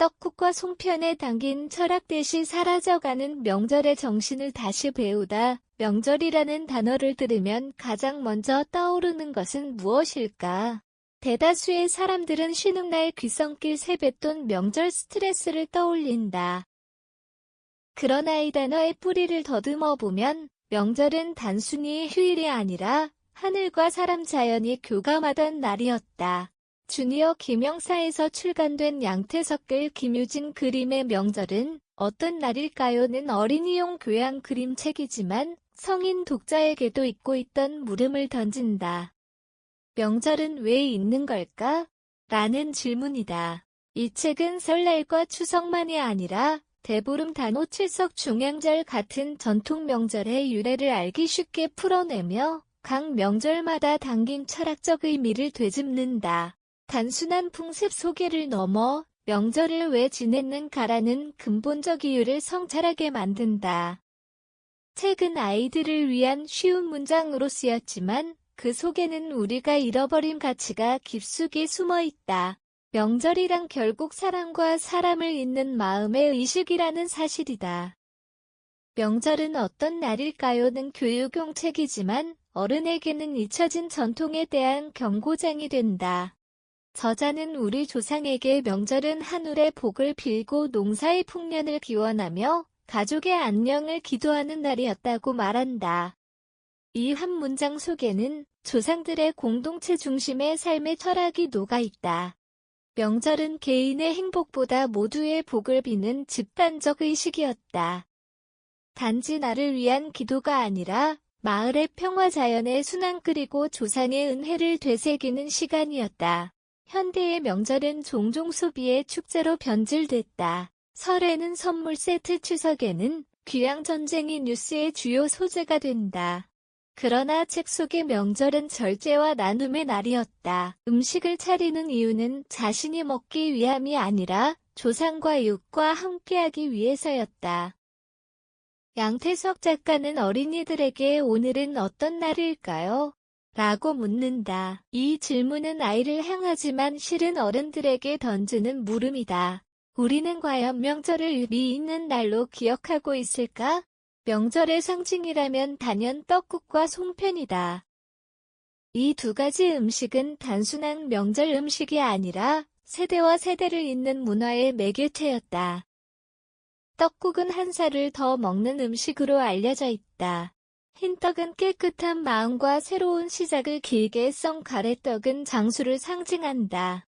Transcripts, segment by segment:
떡국과 송편에 담긴 철학 대시 사라져가는 명절의 정신을 다시 배우다. 명절이라는 단어를 들으면 가장 먼저 떠오르는 것은 무엇일까? 대다수의 사람들은 쉬는 날 귀성길 세뱃돈 명절 스트레스를 떠올린다. 그러나 이 단어의 뿌리를 더듬어 보면 명절은 단순히 휴일이 아니라 하늘과 사람 자연이 교감하던 날이었다. 주니어 김영사에서 출간된 양태석글 김유진 그림의 명절은 어떤 날일까요?는 어린이용 교양 그림책이지만 성인 독자에게도 잊고 있던 물음을 던진다. 명절은 왜 있는 걸까? 라는 질문이다. 이 책은 설날과 추석만이 아니라 대보름 단오 칠석 중양절 같은 전통 명절의 유래를 알기 쉽게 풀어내며 각 명절마다 담긴 철학적 의미를 되짚는다. 단순한 풍습 소개를 넘어 명절을 왜 지냈는가라는 근본적 이유를 성찰하게 만든다. 책은 아이들을 위한 쉬운 문장으로 쓰였지만 그 속에는 우리가 잃어버린 가치가 깊숙이 숨어 있다. 명절이란 결국 사람과 사람을 잇는 마음의 의식이라는 사실이다. 명절은 어떤 날일까요?는 교육용 책이지만 어른에게는 잊혀진 전통에 대한 경고장이 된다. 저자는 우리 조상에게 명절은 하늘의 복을 빌고 농사의 풍년을 기원하며 가족의 안녕을 기도하는 날이었다고 말한다. 이 한 문장 속에는 조상들의 공동체 중심의 삶의 철학이 녹아있다. 명절은 개인의 행복보다 모두의 복을 비는 집단적 의식이었다. 단지 나를 위한 기도가 아니라 마을의 평화 자연의 순환 그리고 조상의 은혜를 되새기는 시간이었다. 현대의 명절은 종종 소비의 축제로 변질됐다. 설에는 선물 세트, 추석에는 귀양 전쟁이 뉴스의 주요 소재가 된다. 그러나 책 속의 명절은 절제와 나눔의 날이었다. 음식을 차리는 이유는 자신이 먹기 위함이 아니라 조상과 이웃과 함께하기 위해서였다. 양태석 작가는 어린이들에게 오늘은 어떤 날일까요? 라고 묻는다. 이 질문은 아이를 향하지만 실은 어른들에게 던지는 물음이다. 우리는 과연 명절을 의미 있는 날로 기억하고 있을까? 명절의 상징이라면 단연 떡국과 송편이다. 이 두 가지 음식은 단순한 명절 음식이 아니라 세대와 세대를 잇는 문화의 매개체였다. 떡국은 한 살을 더 먹는 음식으로 알려져 있다. 흰떡은 깨끗한 마음과 새로운 시작을 길게 썬 가래떡은 장수를 상징한다.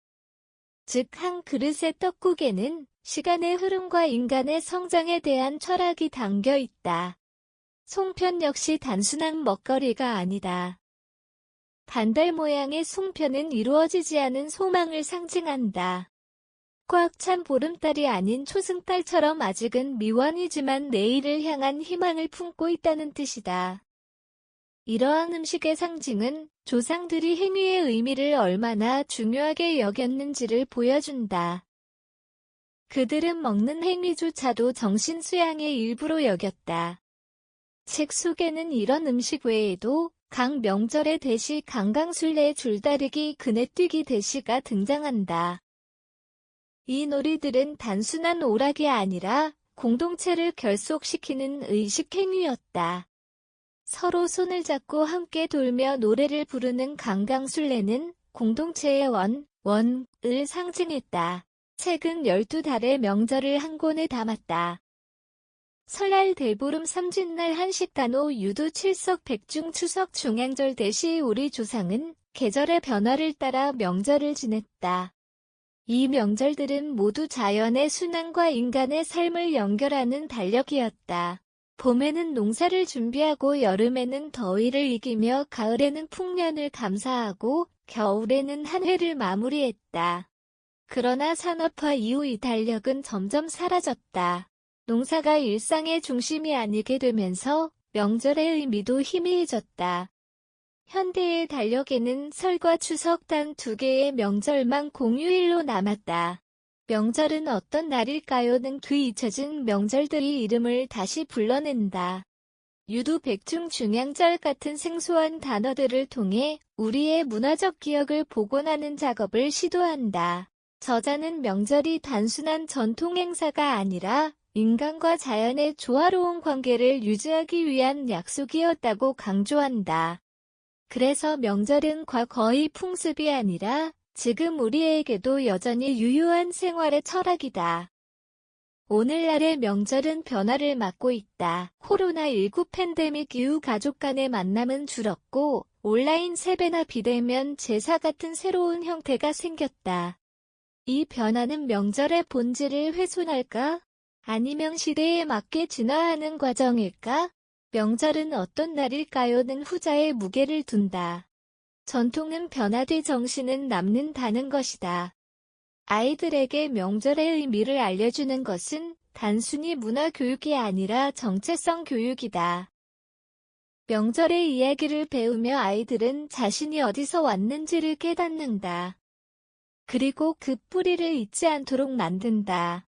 즉, 한 그릇의 떡국에는 시간의 흐름과 인간의 성장에 대한 철학이 담겨 있다. 송편 역시 단순한 먹거리가 아니다. 반달 모양의 송편은 이루어지지 않은 소망을 상징한다. 꽉 찬 보름달이 아닌 초승달처럼 아직은 미완이지만 내일을 향한 희망을 품고 있다는 뜻이다. 이러한 음식의 상징은 조상들이 행위의 의미를 얼마나 중요하게 여겼는지를 보여준다. 그들은 먹는 행위조차도 정신수양의 일부로 여겼다. 책 속에는 이런 음식 외에도 각 명절의 대시, 강강술래, 줄다리기, 그네뛰기 대시가 등장한다. 이 놀이들은 단순한 오락이 아니라 공동체를 결속시키는 의식행위였다. 서로 손을 잡고 함께 돌며 노래를 부르는 강강술래는 공동체의 원을 상징했다. 책은 12달의 명절을 한 권에 담았다. 설날, 대보름, 삼진날, 한식, 단오, 유두, 칠석, 백중, 추석, 중양절 대시 우리 조상은 계절의 변화를 따라 명절을 지냈다. 이 명절들은 모두 자연의 순환과 인간의 삶을 연결하는 달력이었다. 봄에는 농사를 준비하고 여름에는 더위를 이기며 가을에는 풍년을 감사하고 겨울에는 한 해를 마무리했다. 그러나 산업화 이후 이 달력은 점점 사라졌다. 농사가 일상의 중심이 아니게 되면서 명절의 의미도 희미해졌다. 현대의 달력에는 설과 추석 단 두 개의 명절만 공휴일로 남았다. 명절은 어떤 날일까요?는 그 잊혀진 명절들이 이름을 다시 불러낸다. 유두, 백중, 중양절 같은 생소한 단어들을 통해 우리의 문화적 기억을 복원하는 작업을 시도한다. 저자는 명절이 단순한 전통 행사가 아니라 인간과 자연의 조화로운 관계를 유지하기 위한 약속이었다고 강조한다. 그래서 명절은 과거의 풍습이 아니라 지금 우리에게도 여전히 유효한 생활의 철학이다. 오늘날의 명절은 변화를 맞고 있다. 코로나19 팬데믹 이후 가족 간의 만남은 줄었고 온라인 세배나 비대면 제사 같은 새로운 형태가 생겼다. 이 변화는 명절의 본질을 훼손할까? 아니면 시대에 맞게 진화하는 과정일까? 명절은 어떤 날일까요?는 후자에 무게를 둔다. 전통은 변화돼 정신은 남는다는 것이다. 아이들에게 명절의 의미를 알려주는 것은 단순히 문화 교육이 아니라 정체성 교육이다. 명절의 이야기를 배우며 아이들은 자신이 어디서 왔는지를 깨닫는다. 그리고 그 뿌리를 잊지 않도록 만든다.